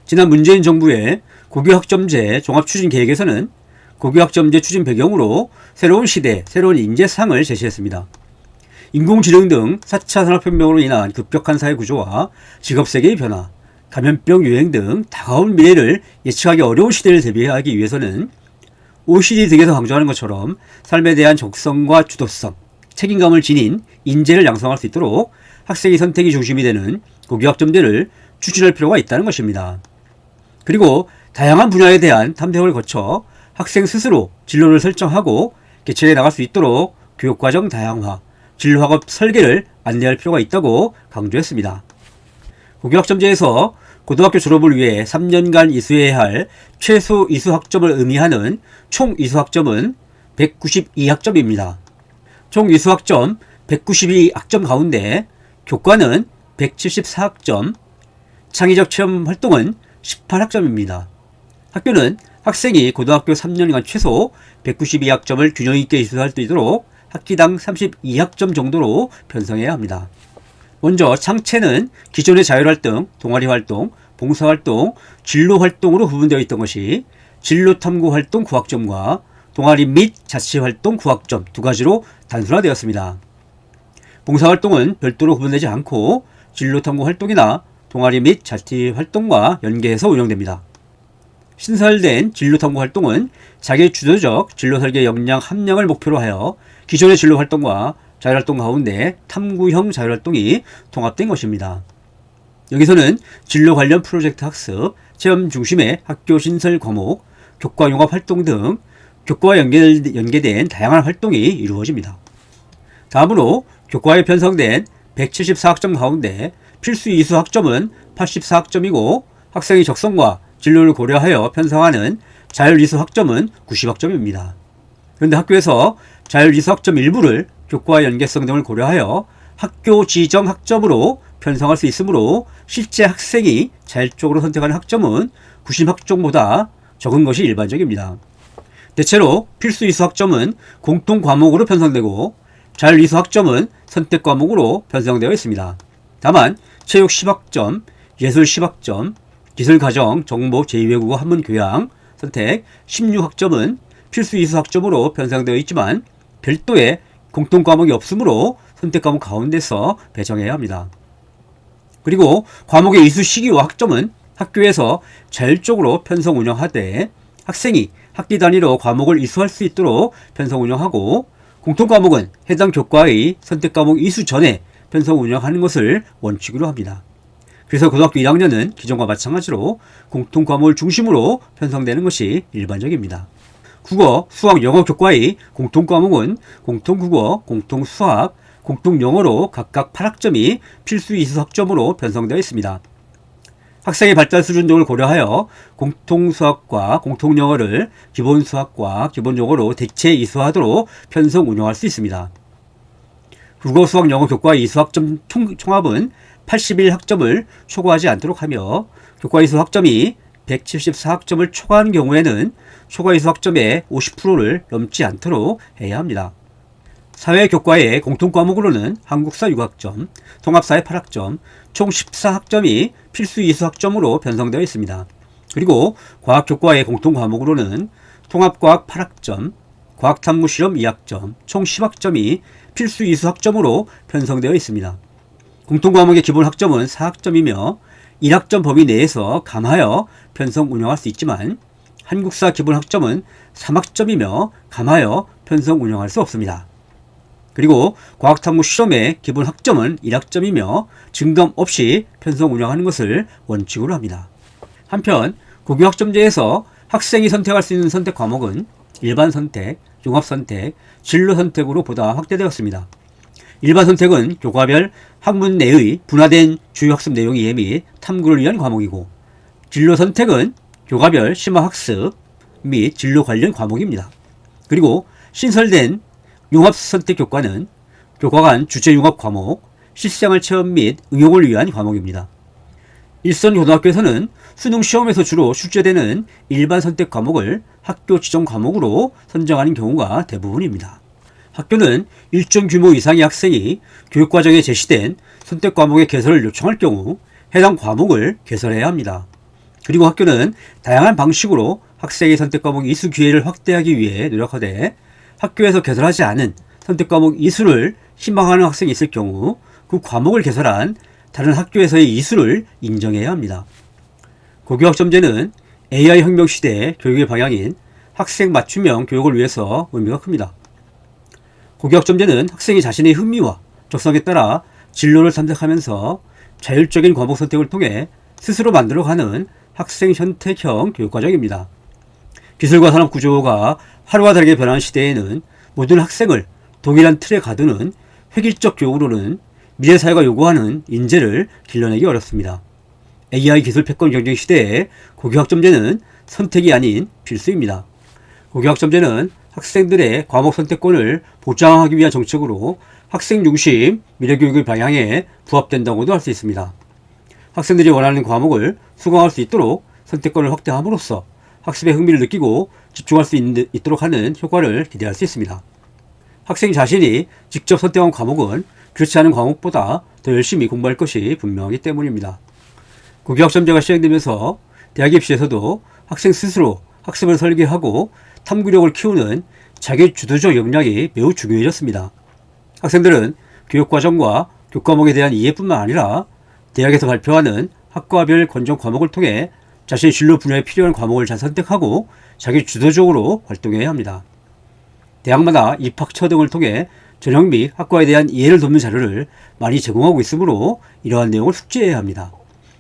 지난 문재인 정부의 고교학점제 종합추진계획에서는 고교학점제 추진 배경으로 새로운 시대, 새로운 인재상을 제시했습니다. 인공지능 등 4차 산업혁명으로 인한 급격한 사회구조와 직업세계의 변화, 감염병 유행 등 다가올 미래를 예측하기 어려운 시대를 대비하기 위해서는 OECD 등에서 강조하는 것처럼 삶에 대한 적성과 주도성, 책임감을 지닌 인재를 양성할 수 있도록 학생의 선택이 중심이 되는 고교학점제를 추진할 필요가 있다는 것입니다. 그리고 다양한 분야에 대한 탐색을 거쳐 학생 스스로 진로를 설정하고 개척해 나갈 수 있도록 교육과정 다양화, 진로학업 설계를 안내할 필요가 있다고 강조했습니다. 고교학점제에서 고등학교 졸업을 위해 3년간 이수해야 할 최소 이수학점을 의미하는 총 이수학점은 192학점입니다. 총 이수학점 192학점 가운데 교과는 174학점, 창의적 체험 활동은 18학점입니다. 학교는 학생이 고등학교 3년간 최소 192학점을 균형 있게 이수할 수 있도록 학기당 32학점 정도로 편성해야 합니다. 먼저 창체는 기존의 자율활동, 동아리활동, 봉사활동, 진로활동으로 구분되어 있던 것이 진로탐구활동 9학점과 동아리 및 자치활동 9학점 두 가지로 단순화되었습니다. 봉사활동은 별도로 구분되지 않고 진로탐구활동이나 동아리 및 자치활동과 연계해서 운영됩니다. 신설된 진로탐구활동은 자기 주도적 진로설계 역량 함량을 목표로 하여 기존의 진로활동과 자율활동 가운데 탐구형 자율활동이 통합된 것입니다. 여기서는 진로 관련 프로젝트 학습, 체험 중심의 학교 신설 과목, 교과 융합 활동 등 교과와 연계된 다양한 활동이 이루어집니다. 다음으로 교과에 편성된 174학점 가운데 필수 이수 학점은 84학점이고 학생의 적성과 진로를 고려하여 편성하는 자율 이수 학점은 90학점입니다. 그런데 학교에서 자율 이수 학점 일부를 교과와 연계성 등을 고려하여 학교 지정 학점으로 편성할 수 있으므로 실제 학생이 자율적으로 선택하는 학점은 90학점보다 적은 것이 일반적입니다. 대체로 필수 이수 학점은 공통 과목으로 편성되고 자율 이수 학점은 선택 과목으로 편성되어 있습니다. 다만 체육 10학점, 예술 10학점, 기술과정, 정보, 제2외국어, 한문 교양, 선택 16학점은 필수 이수 학점으로 편성되어 있지만 별도의 공통 과목이 없으므로 선택 과목 가운데서 배정해야 합니다. 그리고 과목의 이수 시기와 학점은 학교에서 자율적으로 편성 운영하되 학생이 학기 단위로 과목을 이수할 수 있도록 편성 운영하고 공통 과목은 해당 교과의 선택 과목 이수 전에 편성 운영하는 것을 원칙으로 합니다. 그래서 고등학교 1학년은 기존과 마찬가지로 공통 과목을 중심으로 편성되는 것이 일반적입니다. 국어, 수학, 영어 교과의 공통 과목은 공통국어, 공통수학, 공통영어로 각각 8학점이 필수 이수 학점으로 편성되어 있습니다. 학생의 발달 수준 등을 고려하여 공통수학과 공통영어를 기본수학과 기본영어로 대체 이수하도록 편성 운영할 수 있습니다. 국어, 수학, 영어 교과의 이수학점 총합은 81학점을 초과하지 않도록 하며 교과 이수 학점이 174학점을 초과한 경우에는 초과 이수 학점의 50%를 넘지 않도록 해야 합니다. 사회교과의 공통과목으로는 한국사 6학점, 통합사회 8학점, 총 14학점이 필수 이수 학점으로 편성되어 있습니다. 그리고 과학교과의 공통과목으로는 통합과학 8학점, 과학탐구실험 2학점, 총 10학점이 필수 이수 학점으로 편성되어 있습니다. 공통과목의 기본 학점은 4학점이며 1학점 범위 내에서 감하여 편성 운영할 수 있지만 한국사 기본 학점은 3학점이며 감하여 편성 운영할 수 없습니다. 그리고 과학탐구 실험의 기본 학점은 1학점이며 증감 없이 편성 운영하는 것을 원칙으로 합니다. 한편 고교학점제에서 학생이 선택할 수 있는 선택 과목은 일반 선택, 융합 선택, 진로 선택으로 보다 확대되었습니다. 일반 선택은 교과별 학문 내의 분화된 주요 학습 내용 이해 및 탐구를 위한 과목이고 진로 선택은 교과별 심화학습 및 진로 관련 과목입니다. 그리고 신설된 융합선택 교과는 교과 간 주체융합 과목, 실생활 체험 및 응용을 위한 과목입니다. 일선 고등학교에서는 수능 시험에서 주로 출제되는 일반 선택 과목을 학교 지정 과목으로 선정하는 경우가 대부분입니다. 학교는 일정 규모 이상의 학생이 교육과정에 제시된 선택 과목의 개설을 요청할 경우 해당 과목을 개설해야 합니다. 그리고 학교는 다양한 방식으로 학생의 선택 과목 이수 기회를 확대하기 위해 노력하되 학교에서 개설하지 않은 선택 과목 이수를 희망하는 학생이 있을 경우 그 과목을 개설한 다른 학교에서의 이수를 인정해야 합니다. 고교학점제는 AI 혁명 시대의 교육의 방향인 학생 맞춤형 교육을 위해서 의미가 큽니다. 고교학점제는 학생이 자신의 흥미와 적성에 따라 진로를 탐색하면서 자율적인 과목 선택을 통해 스스로 만들어가는 학생 선택형 교육과정입니다. 기술과 산업 구조가 하루와 다르게 변하는 시대에는 모든 학생을 동일한 틀에 가두는 획일적 교육으로는 미래 사회가 요구하는 인재를 길러내기 어렵습니다. AI 기술 패권 경쟁 시대에 고교학점제는 선택이 아닌 필수입니다. 고교학점제는 학생들의 과목 선택권을 보장하기 위한 정책으로 학생 중심 미래교육의 방향에 부합된다고도 할 수 있습니다. 학생들이 원하는 과목을 수강할 수 있도록 선택권을 확대함으로써 학습에 흥미를 느끼고 집중할 수 있도록 하는 효과를 기대할 수 있습니다. 학생 자신이 직접 선택한 과목은 그렇지 않은 과목보다 더 열심히 공부할 것이 분명하기 때문입니다. 고교학점제가 시행되면서 대학 입시에서도 학생 스스로 학습을 설계하고 탐구력을 키우는 자기 주도적 역량이 매우 중요해졌습니다. 학생들은 교육과정과 교과목에 대한 이해뿐만 아니라 대학에서 발표하는 학과별 권정 과목을 통해 자신의 진로 분야에 필요한 과목을 잘 선택하고 자기 주도적으로 활동해야 합니다. 대학마다 입학처 등을 통해 전형 및 학과에 대한 이해를 돕는 자료를 많이 제공하고 있으므로 이러한 내용을 숙지해야 합니다.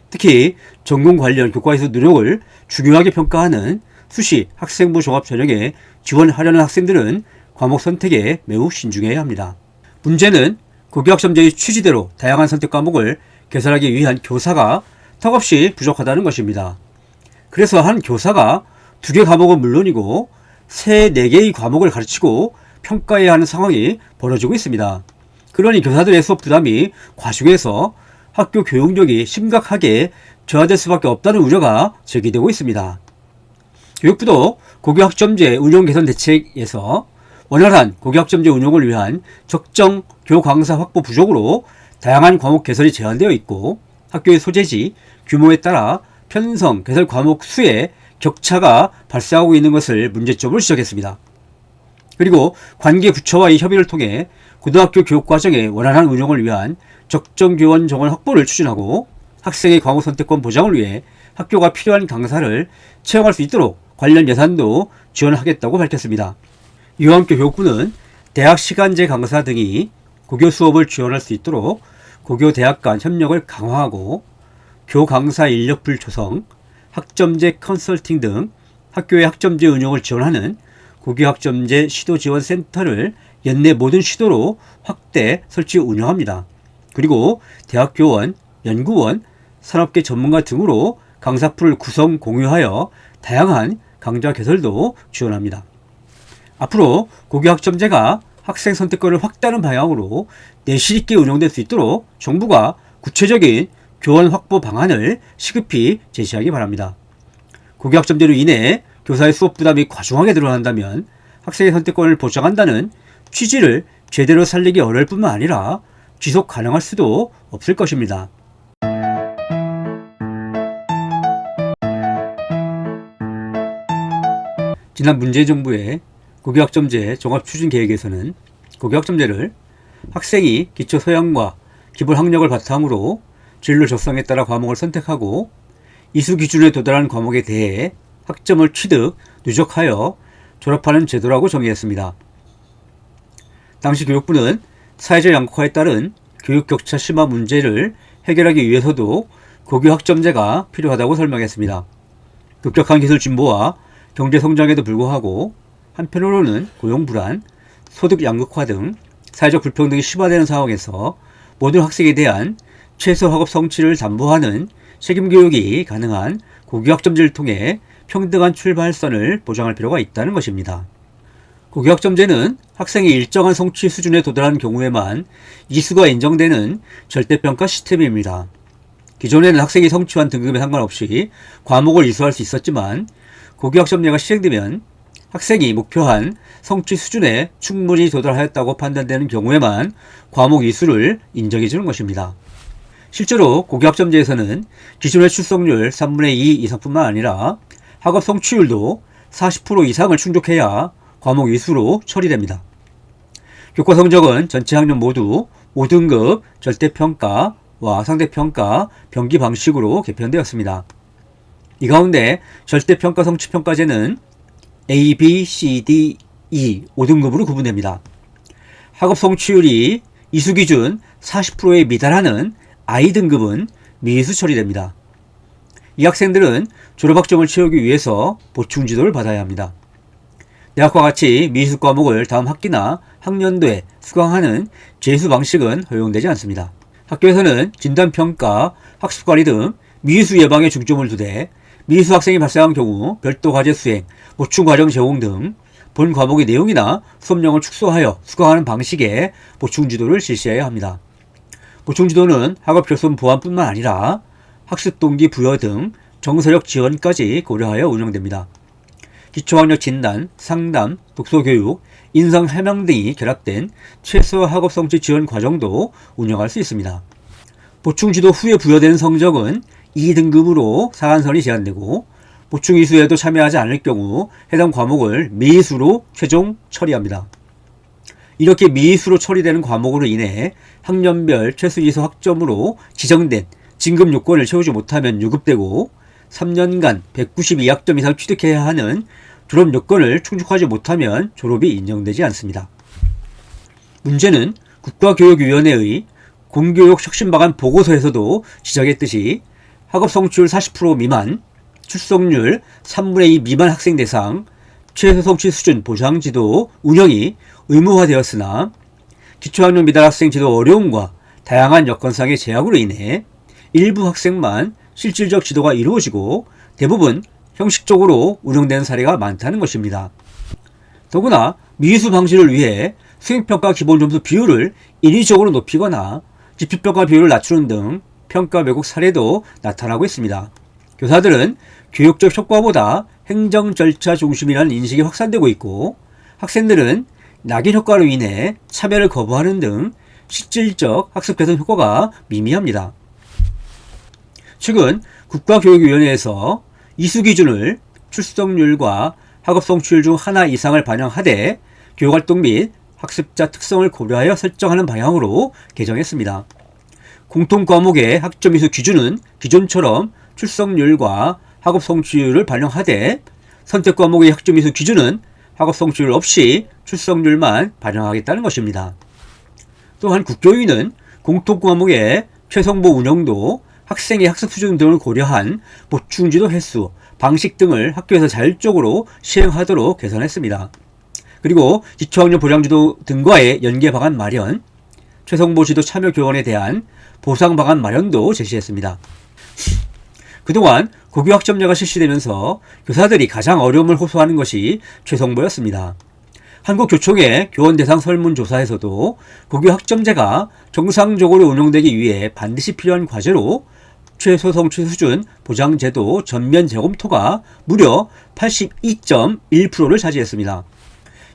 특히 전공 관련 교과에서 노력을 중요하게 평가하는 수시 학생부 종합 전형에 지원하려는 학생들은 과목 선택에 매우 신중해야 합니다. 문제는 고교학점제의 취지대로 다양한 선택 과목을 개설하기 위한 교사가 턱없이 부족하다는 것입니다. 그래서 한 교사가 2개 과목은 물론이고 3, 4개의 과목을 가르치고 평가해야 하는 상황이 벌어지고 있습니다. 그러니 교사들의 수업 부담이 과중해서 학교 교육력이 심각하게 저하될 수밖에 없다는 우려가 제기되고 있습니다. 교육부도 고교학점제 운영 개선 대책에서 원활한 고교학점제 운용을 위한 적정 교강사 확보 부족으로 다양한 과목 개설이 제한되어 있고 학교의 소재지, 규모에 따라 편성, 개설 과목 수에 격차가 발생하고 있는 것을 문제점으로 지적했습니다. 그리고 관계 부처와의 협의를 통해 고등학교 교육과정의 원활한 운영을 위한 적정 교원 정원 확보를 추진하고 학생의 과목 선택권 보장을 위해 학교가 필요한 강사를 채용할 수 있도록 관련 예산도 지원하겠다고 밝혔습니다. 이와 함께 교육부는 대학 시간제 강사 등이 고교 수업을 지원할 수 있도록 고교 대학 간 협력을 강화하고 교강사 인력풀 조성, 학점제 컨설팅 등 학교의 학점제 운영을 지원하는 고교학점제 시도지원센터를 연내 모든 시도로 확대 설치 운영합니다. 그리고 대학교원, 연구원, 산업계 전문가 등으로 강사풀을 구성 공유하여 다양한 강좌 개설도 지원합니다. 앞으로 고교학점제가 학생 선택권을 확대하는 방향으로 내실 있게 운영될 수 있도록 정부가 구체적인 교원 확보 방안을 시급히 제시하기 바랍니다. 고교학점제로 인해 교사의 수업 부담이 과중하게 늘어난다면 학생의 선택권을 보장한다는 취지를 제대로 살리기 어려울 뿐만 아니라 지속 가능할 수도 없을 것입니다. 지난 문재인 정부의 고교학점제 종합추진계획에서는 고교학점제를 학생이 기초 소양과 기본 학력을 바탕으로 진로 적성에 따라 과목을 선택하고 이수 기준에 도달한 과목에 대해 학점을 취득, 누적하여 졸업하는 제도라고 정의했습니다. 당시 교육부는 사회적 양극화에 따른 교육 격차 심화 문제를 해결하기 위해서도 고교학점제가 필요하다고 설명했습니다. 급격한 기술 진보와 경제 성장에도 불구하고 한편으로는 고용 불안, 소득 양극화 등 사회적 불평등이 심화되는 상황에서 모든 학생에 대한 최소 학업 성취를 담보하는 책임교육이 가능한 고교학점제를 통해 평등한 출발선을 보장할 필요가 있다는 것입니다. 고교학점제는 학생이 일정한 성취 수준에 도달한 경우에만 이수가 인정되는 절대평가 시스템입니다. 기존에는 학생이 성취한 등급에 상관없이 과목을 이수할 수 있었지만 고교학점제가 시행되면 학생이 목표한 성취 수준에 충분히 도달하였다고 판단되는 경우에만 과목 이수를 인정해 주는 것입니다. 실제로 고교학점제에서는 기존의 출석률 3분의 2 이상뿐만 아니라 학업 성취율도 40% 이상을 충족해야 과목 이수로 처리됩니다. 교과 성적은 전체 학년 모두 5등급 절대평가와 상대평가 병기 방식으로 개편되었습니다. 이 가운데 절대평가 성취평가제는 A, B, C, D, E 5등급으로 구분됩니다. 학업 성취율이 이수 기준 40%에 미달하는 I등급은 미이수 처리됩니다. 이 학생들은 졸업학점을 채우기 위해서 보충지도를 받아야 합니다. 대학과 같이 미이수 과목을 다음 학기나 학년도에 수강하는 재수 방식은 허용되지 않습니다. 학교에서는 진단평가, 학습관리 등 미이수 예방에 중점을 두되 미이수 학생이 발생한 경우 별도 과제 수행, 보충과정 제공 등 본 과목의 내용이나 수업량을 축소하여 수강하는 방식의 보충지도를 실시해야 합니다. 보충지도는 학업 교선 보완뿐만 아니라 학습 동기 부여 등 정서력 지원까지 고려하여 운영됩니다. 기초학력 진단, 상담, 독서교육, 인성 해명 등이 결합된 최소 학업 성취 지원 과정도 운영할 수 있습니다. 보충지도 후에 부여되는 성적은 2등급으로 상한선이 제한되고 보충 이수에도 참여하지 않을 경우 해당 과목을 미이수로 최종 처리합니다. 이렇게 미이수로 처리되는 과목으로 인해 학년별 최소 이수 학점으로 지정된 진급 요건을 채우지 못하면 유급되고 3년간 192학점 이상 취득해야 하는 졸업 요건을 충족하지 못하면 졸업이 인정되지 않습니다. 문제는 국가교육위원회의 공교육 혁신방안 보고서에서도 지적했듯이 학업 성취율 40% 미만, 출석률 3분의 2 미만 학생 대상 최소 성취 수준 보장지도 운영이 의무화되었으나 기초학력 미달 학생 지도 어려움과 다양한 여건상의 제약으로 인해 일부 학생만 실질적 지도가 이루어지고 대부분 형식적으로 운영되는 사례가 많다는 것입니다. 더구나 미이수 방지를 위해 수행평가 기본점수 비율을 인위적으로 높이거나 지필평가 비율을 낮추는 등 평가 왜곡 사례도 나타나고 있습니다. 교사들은 교육적 효과보다 행정 절차 중심이라는 인식이 확산되고 있고 학생들은 낙인 효과로 인해 참여를 거부하는 등 실질적 학습 개선 효과가 미미합니다. 최근 국가교육위원회에서 이수 기준을 출석률과 학업 성취율 중 하나 이상을 반영하되 교육활동 및 학습자 특성을 고려하여 설정하는 방향으로 개정했습니다. 공통과목의 학점 이수 기준은 기존처럼 출석률과 학업 성취율을 반영하되 선택과목의 학점 이수 기준은 학업 성취율 없이 출석률만 반영하겠다는 것입니다. 또한 국교위는 공통과목의 최성보 운영도 학생의 학습 수준 등을 고려한 보충지도 횟수, 방식 등을 학교에서 자율적으로 시행하도록 개선했습니다. 그리고 기초학력 보장지도 등과의 연계 방안 마련, 최성보지도 참여 교원에 대한 보상 방안 마련도 제시했습니다. 그동안 고교학점제가 실시되면서 교사들이 가장 어려움을 호소하는 것이 최성보였습니다. 한국교총의 교원 대상 설문조사에서도 고교학점제가 정상적으로 운영되기 위해 반드시 필요한 과제로 최소 성취 수준 보장제도 전면 재검토가 무려 82.1%를 차지했습니다.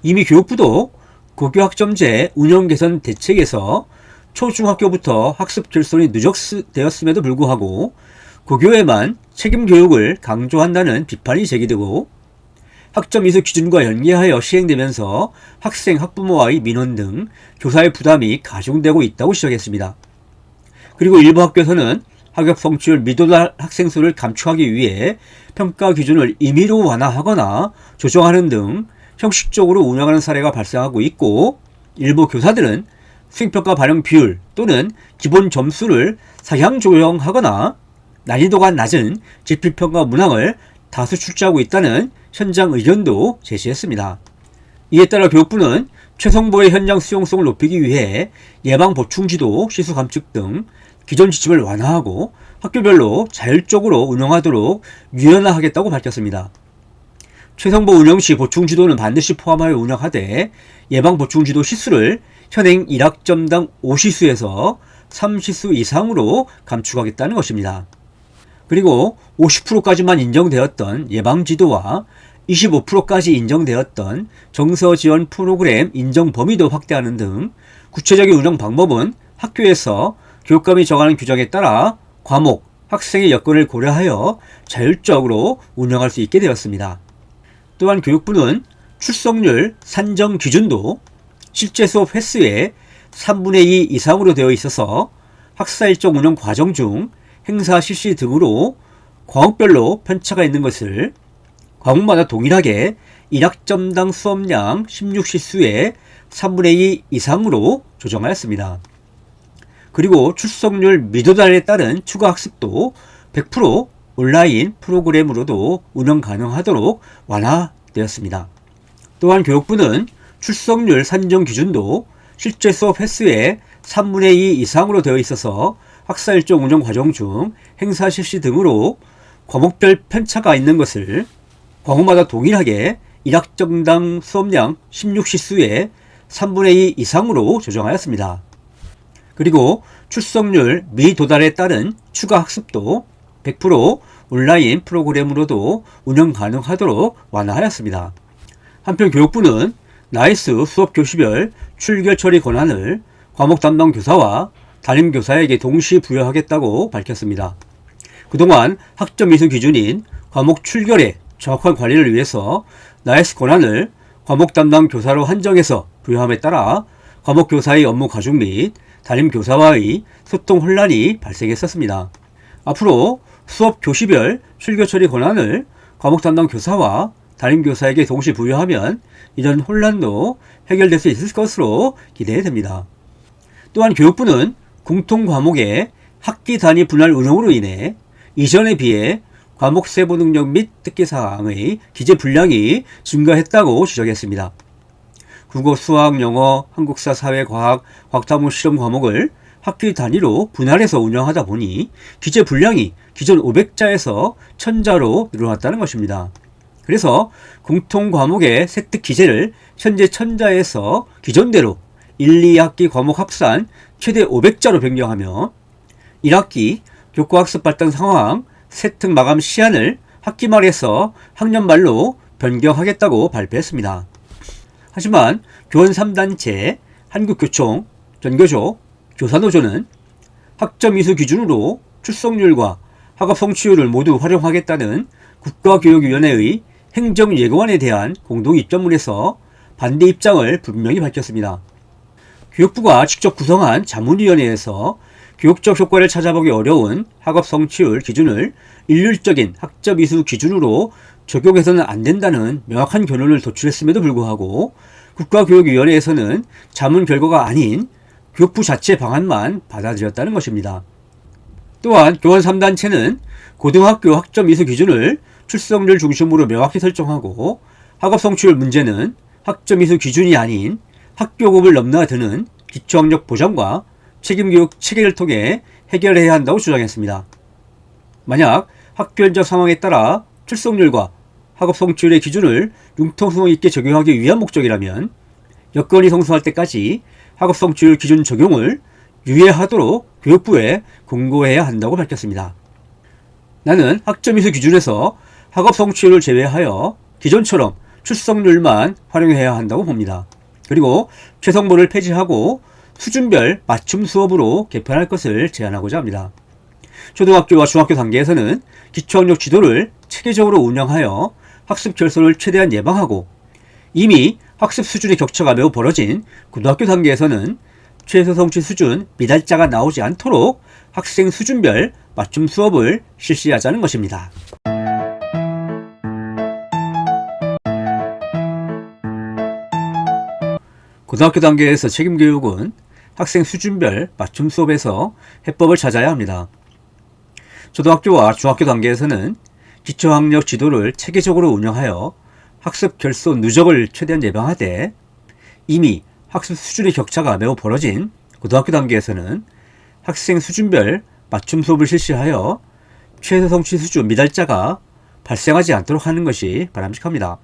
이미 교육부도 고교학점제 운영 개선 대책에서 초중학교부터 학습 결손이 누적되었음에도 불구하고 고교에만 책임 교육을 강조한다는 비판이 제기되고 학점 이수 기준과 연계하여 시행되면서 학생, 학부모와의 민원 등 교사의 부담이 가중되고 있다고 지적했습니다. 그리고 일부 학교에서는 학업 성취율 미도달 학생 수를 감축하기 위해 평가 기준을 임의로 완화하거나 조정하는 등 형식적으로 운영하는 사례가 발생하고 있고 일부 교사들은 수행평가 반영 비율 또는 기본 점수를 상향 조정하거나 난이도가 낮은 지필평가 문항을 다수 출제하고 있다는 현장 의견도 제시했습니다. 이에 따라 교육부는 최성보의 현장 수용성을 높이기 위해 예방 보충지도, 시수 감축 등 기존 지침을 완화하고 학교별로 자율적으로 운영하도록 유연화하겠다고 밝혔습니다. 최성보 운영 시 보충지도는 반드시 포함하여 운영하되 예방 보충지도 시수를 현행 1학점당 5시수에서 3시수 이상으로 감축하겠다는 것입니다. 그리고 50%까지만 인정되었던 예방지도와 25%까지 인정되었던 정서지원 프로그램 인정 범위도 확대하는 등 구체적인 운영 방법은 학교에서 교육감이 정하는 규정에 따라 과목, 학생의 여건을 고려하여 자율적으로 운영할 수 있게 되었습니다. 또한 교육부는 출석률 산정 기준도 실제 수업 횟수의 3분의 2 이상으로 되어 있어서 학사일정 운영 과정 중 행사 실시 등으로 과목별로 편차가 있는 것을 과목마다 동일하게 1학점당 수업량 16시수의 3분의 2 이상으로 조정하였습니다. 그리고 출석률 미도달에 따른 추가 학습도 100% 온라인 프로그램으로도 운영 가능하도록 완화되었습니다. 또한 교육부는 출석률 산정 기준도 실제 수업 횟수의 3분의 2 이상으로 되어 있어서 학사일정 운영 과정 중 행사 실시 등으로 과목별 편차가 있는 것을 과목마다 동일하게 1학점당 수업량 16시수의 3분의 2 이상으로 조정하였습니다. 그리고 출석률 미도달에 따른 추가 학습도 100% 온라인 프로그램으로도 운영 가능하도록 완화하였습니다. 한편 교육부는 나이스 수업 교시별 출결 처리 권한을 과목 담당 교사와 담임 교사에게 동시 부여하겠다고 밝혔습니다. 그동안 학점 이수 기준인 과목 출결의 정확한 관리를 위해서 나이스 권한을 과목 담당 교사로 한정해서 부여함에 따라 과목 교사의 업무 과중 및 담임 교사와의 소통 혼란이 발생했었습니다. 앞으로 수업 교시별 출결 처리 권한을 과목 담당 교사와 담임 교사에게 동시 부여하면 이런 혼란도 해결될 수 있을 것으로 기대됩니다. 또한 교육부는 공통 과목의 학기 단위 분할 운영으로 인해 이전에 비해 과목 세부 능력 및 특기사항의 기재 분량이 증가했다고 지적했습니다. 국어, 수학, 영어, 한국사, 사회, 과학, 과학탐구 실험 과목을 학기 단위로 분할해서 운영하다 보니 기재 분량이 기존 500자에서 1000자로 늘어났다는 것입니다. 그래서 공통 과목의 세특 기재를 현재 1000자에서 기존대로 1, 2학기 과목 합산 최대 500자로 변경하며 1학기 교과학습 발달 상황 세특 마감 시한을 학기 말에서 학년 말로 변경하겠다고 발표했습니다. 하지만 교원 3단체, 한국교총, 전교조, 교사노조는 학점 이수 기준으로 출석률과 학업 성취율을 모두 활용하겠다는 국가교육위원회의 행정예고안에 대한 공동 입장문에서 반대 입장을 분명히 밝혔습니다. 교육부가 직접 구성한 자문위원회에서 교육적 효과를 찾아보기 어려운 학업 성취율 기준을 일률적인 학점 이수 기준으로 적용해서는 안 된다는 명확한 결론을 도출했음에도 불구하고 국가교육위원회에서는 자문 결과가 아닌 교육부 자체 방안만 받아들였다는 것입니다. 또한 교원 3단체는 고등학교 학점 이수 기준을 출석률 중심으로 명확히 설정하고 학업 성취율 문제는 학점 이수 기준이 아닌 학교급을 넘나드는 기초학력 보장과 책임교육 체계를 통해 해결해야 한다고 주장했습니다. 만약 학교 현장 상황에 따라 출석률과 학업 성취율의 기준을 융통성 있게 적용하기 위한 목적이라면 여건이 성사할 때까지 학업 성취율 기준 적용을 유예하도록 교육부에 공고해야 한다고 밝혔습니다. 나는 학점 이수 기준에서 학업 성취율을 제외하여 기존처럼 출석률만 활용해야 한다고 봅니다. 그리고 최성보를 폐지하고 수준별 맞춤 수업으로 개편할 것을 제안하고자 합니다. 초등학교와 중학교 단계에서는 기초학력 지도를 체계적으로 운영하여 학습 결손을 최대한 예방하고 이미 학습 수준의 격차가 매우 벌어진 고등학교 단계에서는 최소 성취 수준 미달자가 나오지 않도록 학생 수준별 맞춤 수업을 실시하자는 것입니다. 고등학교 단계에서 책임교육은 학생 수준별 맞춤 수업에서 해법을 찾아야 합니다. 초등학교와 중학교 단계에서는 기초학력 지도를 체계적으로 운영하여 학습 결손 누적을 최대한 예방하되 이미 학습 수준의 격차가 매우 벌어진 고등학교 단계에서는 학생 수준별 맞춤 수업을 실시하여 최소 성취 수준 미달자가 발생하지 않도록 하는 것이 바람직합니다.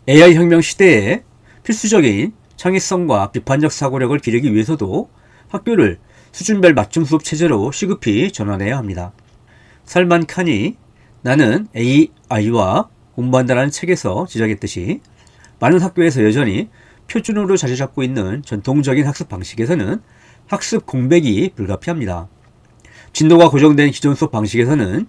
AI 혁명 시대에 필수적인 창의성과 비판적 사고력을 기르기 위해서도 학교를 수준별 맞춤 수업 체제로 시급히 전환해야 합니다. 살만 칸이 나는 AI와 공부한다라는 책에서 지적했듯이 많은 학교에서 여전히 표준으로 자리 잡고 있는 전통적인 학습 방식에서는 학습 공백이 불가피합니다. 진도가 고정된 기존 수업 방식에서는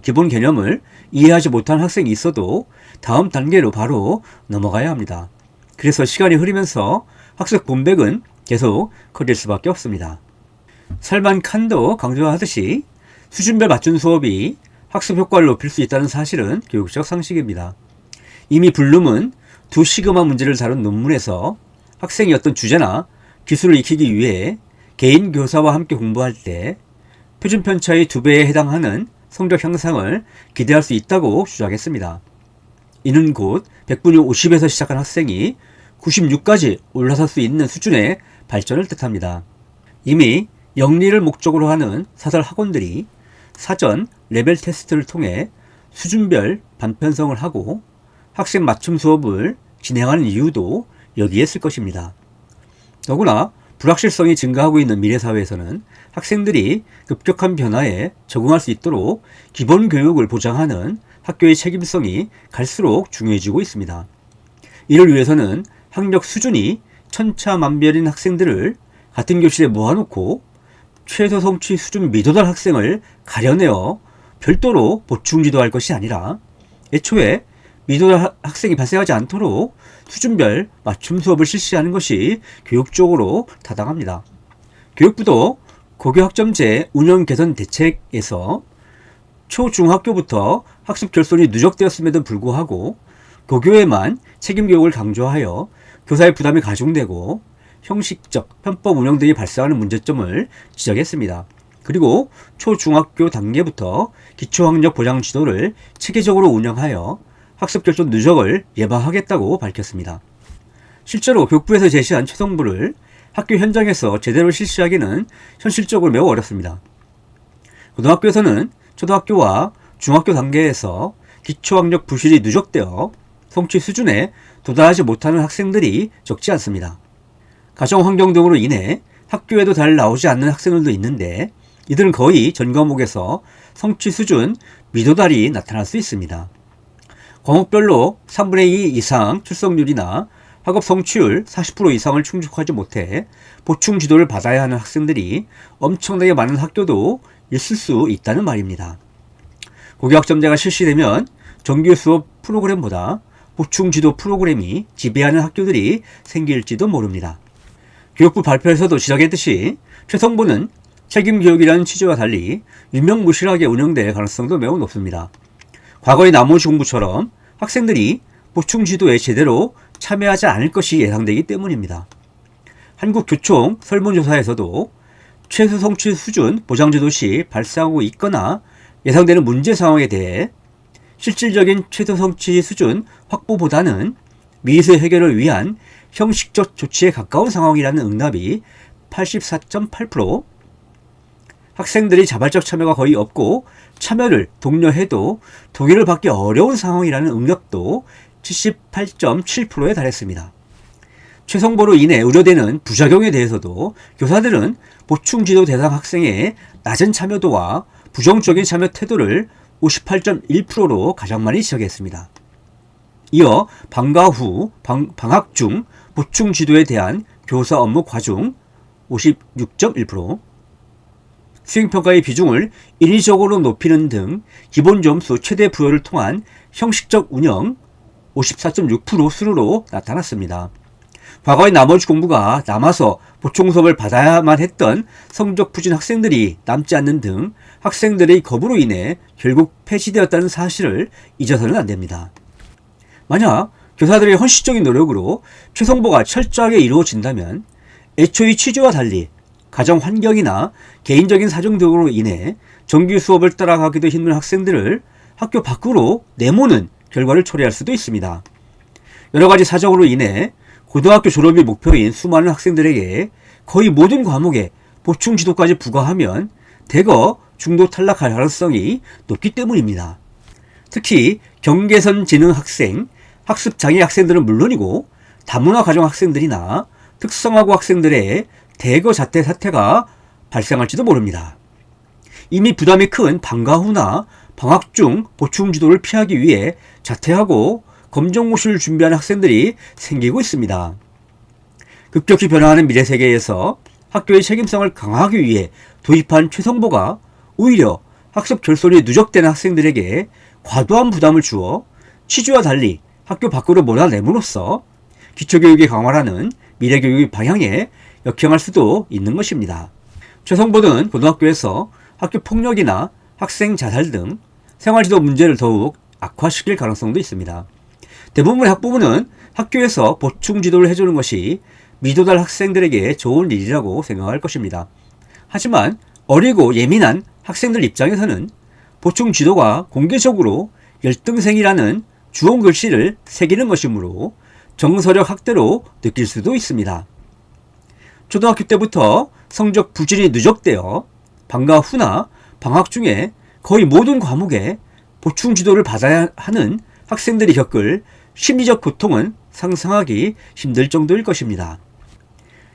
기본 개념을 이해하지 못한 학생이 있어도 다음 단계로 바로 넘어가야 합니다. 그래서 시간이 흐르면서 학습 공백은 계속 커질 수밖에 없습니다. 살만 칸도 강조하듯이 수준별 맞춤 수업이 학습 효과를 높일 수 있다는 사실은 교육적 상식입니다. 이미 블룸은 2시그마 문제를 다룬 논문에서 학생이 어떤 주제나 기술을 익히기 위해 개인 교사와 함께 공부할 때 표준 편차의 2배에 해당하는 성적 향상을 기대할 수 있다고 주장했습니다. 이는 곧 100분위 50에서 시작한 학생이 96까지 올라설 수 있는 수준의 발전을 뜻합니다. 이미 영리를 목적으로 하는 사설 학원들이 사전 레벨 테스트를 통해 수준별 반편성을 하고 학생 맞춤 수업을 진행하는 이유도 여기에 있을 것입니다. 더구나 불확실성이 증가하고 있는 미래사회에서는 학생들이 급격한 변화에 적응할 수 있도록 기본 교육을 보장하는 학교의 책임성이 갈수록 중요해지고 있습니다. 이를 위해서는 학력 수준이 천차만별인 학생들을 같은 교실에 모아놓고 최소 성취 수준 미도달 학생을 가려내어 별도로 보충 지도할 것이 아니라 애초에 미도달 학생이 발생하지 않도록 수준별 맞춤 수업을 실시하는 것이 교육적으로 타당합니다. 교육부도 고교학점제 운영 개선 대책에서 초중학교부터 학습 결손이 누적되었음에도 불구하고 고교에만 책임교육을 강조하여 교사의 부담이 가중되고 형식적 편법 운영 등이 발생하는 문제점을 지적했습니다. 그리고 초중학교 단계부터 기초학력 보장 지도를 체계적으로 운영하여 학습 결손 누적을 예방하겠다고 밝혔습니다. 실제로 교육부에서 제시한 최성부를 학교 현장에서 제대로 실시하기는 현실적으로 매우 어렵습니다. 고등학교에서는 초등학교와 중학교 단계에서 기초학력 부실이 누적되어 성취 수준에 도달하지 못하는 학생들이 적지 않습니다. 가정환경 등으로 인해 학교에도 잘 나오지 않는 학생들도 있는데 이들은 거의 전 과목에서 성취 수준 미도달이 나타날 수 있습니다. 과목별로 3분의 2 이상 출석률이나 학업 성취율 40% 이상을 충족하지 못해 보충 지도를 받아야 하는 학생들이 엄청나게 많은 학교도 있을 수 있다는 말입니다. 고교학점제가 실시되면 정규 수업 프로그램보다 보충 지도 프로그램이 지배하는 학교들이 생길지도 모릅니다. 교육부 발표에서도 지적했듯이 최성부는 책임교육이라는 취지와 달리 유명무실하게 운영될 가능성도 매우 높습니다. 과거의 나머지 공부처럼 학생들이 보충 지도에 제대로 참여하지 않을 것이 예상되기 때문입니다. 한국교총 설문조사에서도 최소 성취 수준 보장지도 시 발생하고 있거나 예상되는 문제 상황에 대해 실질적인 최소 성취 수준 확보보다는 미세 해결을 위한 형식적 조치에 가까운 상황이라는 응답이 84.8%, 학생들이 자발적 참여가 거의 없고 참여를 독려해도 동의를 받기 어려운 상황이라는 응답도 78.7%에 달했습니다. 최성보로 인해 우려되는 부작용에 대해서도 교사들은 보충지도 대상 학생의 낮은 참여도와 부정적인 참여 태도를 58.1%로 가장 많이 지적했습니다. 이어 방과 후, 방학 중 보충지도에 대한 교사 업무 과중 56.1%, 수행평가의 비중을 인위적으로 높이는 등 기본 점수 최대 부여를 통한 형식적 운영 54.6% 수로로 나타났습니다. 과거의 나머지 공부가 남아서 보충 수업을 받아야만 했던 성적 부진 학생들이 남지 않는 등 학생들의 거부로 인해 결국 폐지되었다는 사실을 잊어서는 안 됩니다. 만약 교사들의 헌신적인 노력으로 최성보가 철저하게 이루어진다면 애초의 취지와 달리 가정 환경이나 개인적인 사정 등으로 인해 정규 수업을 따라가기도 힘든 학생들을 학교 밖으로 내모는 결과를 초래할 수도 있습니다. 여러 가지 사정으로 인해 고등학교 졸업이 목표인 수많은 학생들에게 거의 모든 과목에 보충 지도까지 부과하면 대거 중도 탈락할 가능성이 높기 때문입니다. 특히 경계선 지능 학생, 학습장애 학생들은 물론이고 다문화 가정 학생들이나 특성화고 학생들의 대거 자퇴 사태가 발생할지도 모릅니다. 이미 부담이 큰 방과 후나 방학 중 보충 지도를 피하기 위해 자퇴하고 검정고시를 준비하는 학생들이 생기고 있습니다. 급격히 변화하는 미래 세계에서 학교의 책임성을 강화하기 위해 도입한 최성보가 오히려 학습 결손이 누적되는 학생들에게 과도한 부담을 주어 취지와 달리 학교 밖으로 몰아내므로써 기초교육의 강화라는 미래교육의 방향에 역행할 수도 있는 것입니다. 최성보는 고등학교에서 학교 폭력이나 학생 자살 등 생활지도 문제를 더욱 악화시킬 가능성도 있습니다. 대부분의 학부모는 학교에서 보충 지도를 해주는 것이 미도달 학생들에게 좋은 일이라고 생각할 것입니다. 하지만 어리고 예민한 학생들 입장에서는 보충 지도가 공개적으로 열등생이라는 주원 글씨를 새기는 것이므로 정서적 학대로 느낄 수도 있습니다. 초등학교 때부터 성적 부진이 누적되어 방과 후나 방학 중에 거의 모든 과목에 보충 지도를 받아야 하는 학생들이 겪을 심리적 고통은 상상하기 힘들 정도일 것입니다.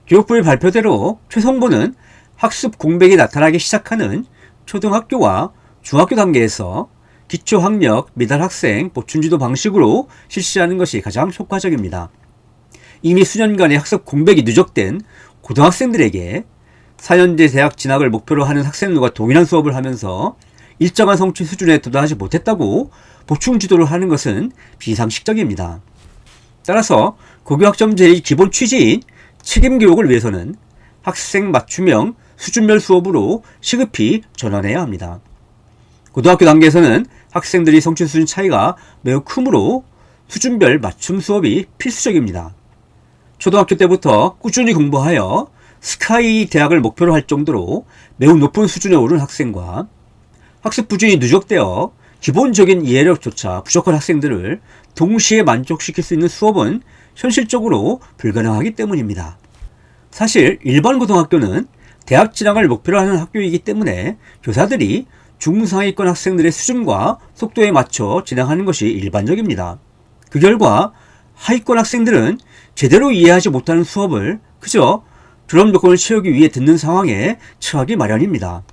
교육부의 발표대로 최성보는 학습 공백이 나타나기 시작하는 초등학교와 중학교 단계에서 기초학력 미달 학생 보충지도 방식으로 실시하는 것이 가장 효과적입니다. 이미 수년간의 학습 공백이 누적된 고등학생들에게 4년제 대학 진학을 목표로 하는 학생들과 동일한 수업을 하면서 일정한 성취 수준에 도달하지 못했다고 보충 지도를 하는 것은 비상식적입니다. 따라서 고교학점제의 기본 취지인 책임교육을 위해서는 학생 맞춤형 수준별 수업으로 시급히 전환해야 합니다. 고등학교 단계에서는 학생들이 성취 수준 차이가 매우 크므로 수준별 맞춤 수업이 필수적입니다. 초등학교 때부터 꾸준히 공부하여 스카이 대학을 목표로 할 정도로 매우 높은 수준에 오른 학생과 학습 부진이 누적되어 기본적인 이해력조차 부족한 학생들을 동시에 만족시킬 수 있는 수업은 현실적으로 불가능하기 때문입니다. 사실 일반 고등학교는 대학 진학을 목표로 하는 학교이기 때문에 교사들이 중상위권 학생들의 수준과 속도에 맞춰 진행하는 것이 일반적입니다. 그 결과 하위권 학생들은 제대로 이해하지 못하는 수업을 그저 졸업 요건을 채우기 위해 듣는 상황에 처하기 마련입니다.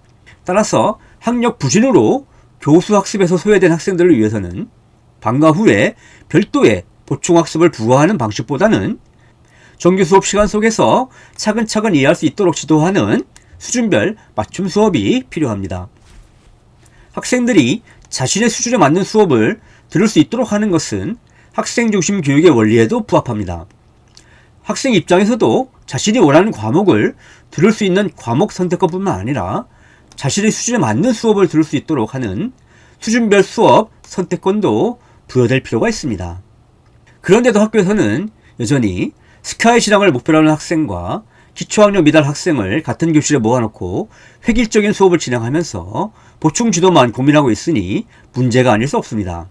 따라서 학력 부진으로 교수 학습에서 소외된 학생들을 위해서는 방과 후에 별도의 보충학습을 부과하는 방식보다는 정규 수업 시간 속에서 차근차근 이해할 수 있도록 지도하는 수준별 맞춤 수업이 필요합니다. 학생들이 자신의 수준에 맞는 수업을 들을 수 있도록 하는 것은 학생 중심 교육의 원리에도 부합합니다. 학생 입장에서도 자신이 원하는 과목을 들을 수 있는 과목 선택권뿐만 아니라 자신의 수준에 맞는 수업을 들을 수 있도록 하는 수준별 수업 선택권도 부여될 필요가 있습니다. 그런데도 학교에서는 여전히 스카이 진학을 목표로 하는 학생과 기초학력 미달 학생을 같은 교실에 모아놓고 획일적인 수업을 진행하면서 보충 지도만 고민하고 있으니 문제가 아닐 수 없습니다.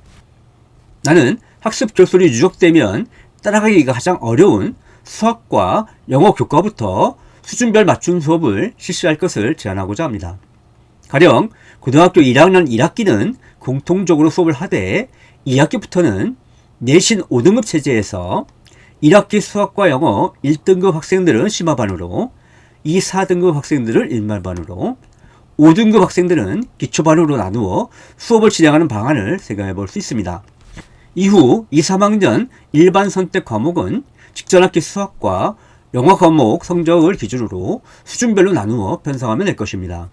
나는 학습 결손이 누적되면 따라가기가 가장 어려운 수학과 영어 교과부터 수준별 맞춤 수업을 실시할 것을 제안하고자 합니다. 가령 고등학교 1학년 1학기는 공통적으로 수업을 하되 2학기부터는 내신 5등급 체제에서 1학기 수학과 영어 1등급 학생들은 심화반으로, 2, 4등급 학생들을 일반반으로, 5등급 학생들은 기초반으로 나누어 수업을 진행하는 방안을 생각해 볼 수 있습니다. 이후 2, 3학년 일반 선택 과목은 직전학기 수학과 영어 과목 성적을 기준으로 수준별로 나누어 편성하면 될 것입니다.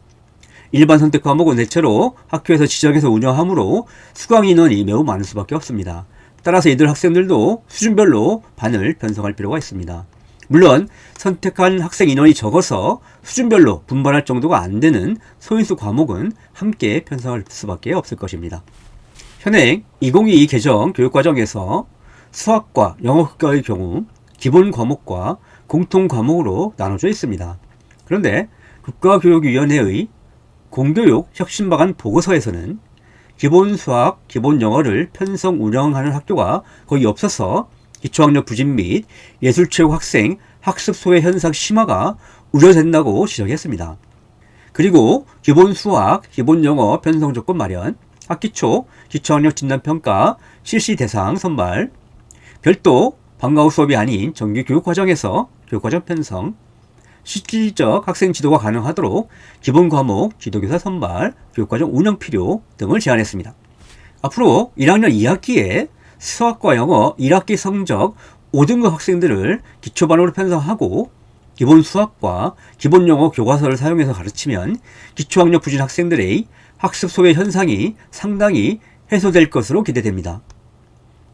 일반 선택 과목은 대체로 학교에서 지정해서 운영하므로 수강 인원이 매우 많을 수밖에 없습니다. 따라서 이들 학생들도 수준별로 반을 편성할 필요가 있습니다. 물론 선택한 학생 인원이 적어서 수준별로 분반할 정도가 안 되는 소인수 과목은 함께 편성할 수밖에 없을 것입니다. 현행 2022 개정 교육과정에서 수학과 영어 교과의 경우 기본 과목과 공통 과목으로 나눠져 있습니다. 그런데 국가교육위원회의 공교육 혁신방안 보고서에서는 기본 수학, 기본 영어를 편성 운영하는 학교가 거의 없어서 기초학력 부진 및 예술체육 학생 학습 소외 현상 심화가 우려된다고 지적했습니다. 그리고 기본 수학, 기본 영어 편성 조건 마련, 학기 초 기초학력 진단평가 실시 대상 선발, 별도 방과 후 수업이 아닌 정규 교육과정에서 교육과정 편성, 실질적 학생 지도가 가능하도록 기본 과목 지도교사 선발, 교육과정 운영 필요 등을 제안했습니다. 앞으로 1학년 2학기에 수학과 영어 1학기 성적 5등급 학생들을 기초반으로 편성하고 기본 수학과 기본 영어 교과서를 사용해서 가르치면 기초학력 부진 학생들의 학습 소외 현상이 상당히 해소될 것으로 기대됩니다.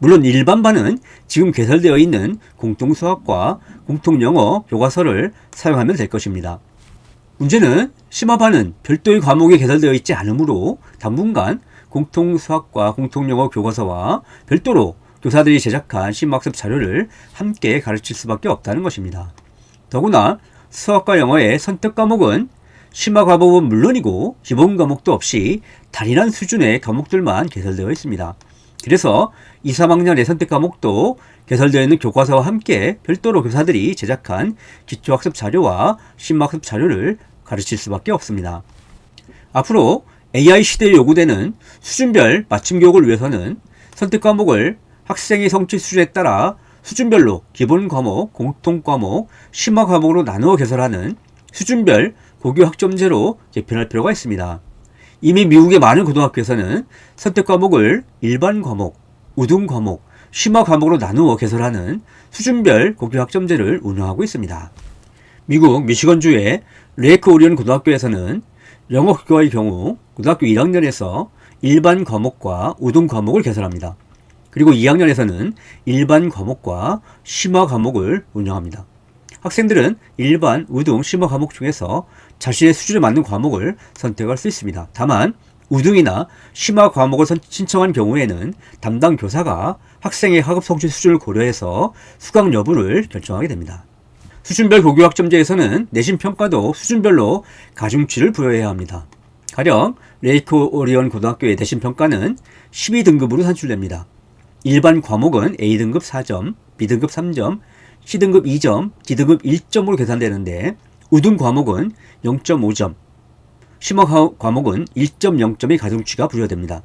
물론 일반반은 지금 개설되어 있는 공통수학과 공통영어 교과서를 사용하면 될 것입니다. 문제는 심화반은 별도의 과목이 개설되어 있지 않으므로 당분간 공통수학과 공통영어 교과서와 별도로 교사들이 제작한 심화학습 자료를 함께 가르칠 수밖에 없다는 것입니다. 더구나 수학과 영어의 선택 과목은 심화 과목은 물론이고 기본 과목도 없이 단일한 수준의 과목들만 개설되어 있습니다. 그래서 2, 3학년의 선택 과목도 개설되어 있는 교과서와 함께 별도로 교사들이 제작한 기초학습 자료와 심화학습 자료를 가르칠 수밖에 없습니다. 앞으로 AI 시대에 요구되는 수준별 맞춤 교육을 위해서는 선택 과목을 학생의 성취 수준에 따라 수준별로 기본 과목, 공통 과목, 심화 과목으로 나누어 개설하는 수준별 고교 학점제로 개편할 필요가 있습니다. 이미 미국의 많은 고등학교에서는 선택 과목을 일반 과목, 우등 과목, 심화 과목으로 나누어 개설하는 수준별 고교 학점제를 운영하고 있습니다. 미국 미시건주의 레이크 오리온 고등학교에서는 영어 교과의 경우 고등학교 1학년에서 일반 과목과 우등 과목을 개설합니다. 그리고 2학년에서는 일반 과목과 심화 과목을 운영합니다. 학생들은 일반, 우등, 심화 과목 중에서 자신의 수준에 맞는 과목을 선택할 수 있습니다. 다만 우등이나 심화 과목을 신청한 경우에는 담당 교사가 학생의 학업 성취 수준을 고려해서 수강 여부를 결정하게 됩니다. 수준별 고교 학점제에서는 내신 평가도 수준별로 가중치를 부여해야 합니다. 가령 레이크 오리온 고등학교의 내신 평가는 12등급으로 산출됩니다. 일반 과목은 A등급 4점, B등급 3점, C등급 2점, D등급 1점으로 계산되는데 우등 과목은 0.5점, 심화 과목은 1.0점의 가중치가 부여됩니다.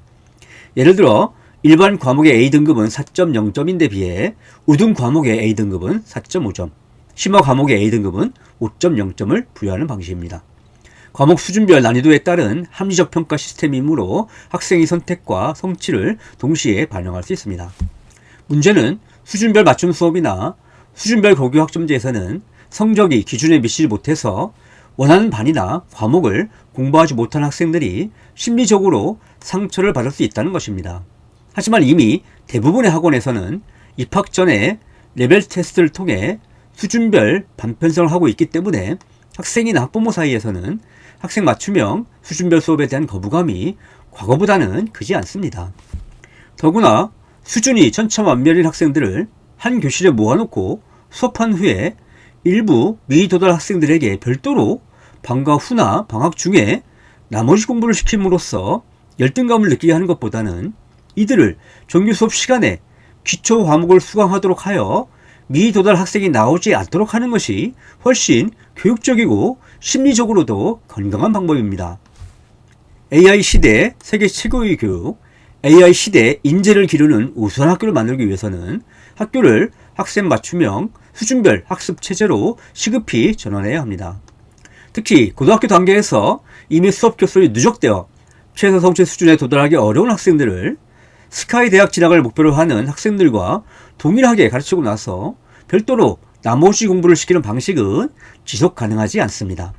예를 들어 일반 과목의 A등급은 4.0점인데 비해 우등 과목의 A등급은 4.5점, 심화 과목의 A등급은 5.0점을 부여하는 방식입니다. 과목 수준별 난이도에 따른 합리적 평가 시스템이므로 학생의 선택과 성취를 동시에 반영할 수 있습니다. 문제는 수준별 맞춤 수업이나 수준별 고교 학점제에서는 성적이 기준에 미치지 못해서 원하는 반이나 과목을 공부하지 못한 학생들이 심리적으로 상처를 받을 수 있다는 것입니다. 하지만 이미 대부분의 학원에서는 입학 전에 레벨 테스트를 통해 수준별 반편성을 하고 있기 때문에 학생이나 학부모 사이에서는 학생 맞춤형 수준별 수업에 대한 거부감이 과거보다는 크지 않습니다. 더구나 수준이 천차만별인 학생들을 한 교실에 모아놓고 수업한 후에 일부 미도달 학생들에게 별도로 방과 후나 방학 중에 나머지 공부를 시킴으로써 열등감을 느끼게 하는 것보다는 이들을 정규 수업 시간에 기초 과목을 수강하도록 하여 미도달 학생이 나오지 않도록 하는 것이 훨씬 교육적이고 심리적으로도 건강한 방법입니다. AI 시대 세계 최고의 교육, AI 시대 인재를 기르는 우수한 학교를 만들기 위해서는 학교를 학생 맞춤형 수준별 학습 체제로 시급히 전환해야 합니다. 특히 고등학교 단계에서 이미 수업 교수이 누적되어 최저 성취 수준에 도달하기 어려운 학생들을 스카이 대학 진학을 목표로 하는 학생들과 동일하게 가르치고 나서 별도로 나머지 공부를 시키는 방식은 지속 가능하지 않습니다.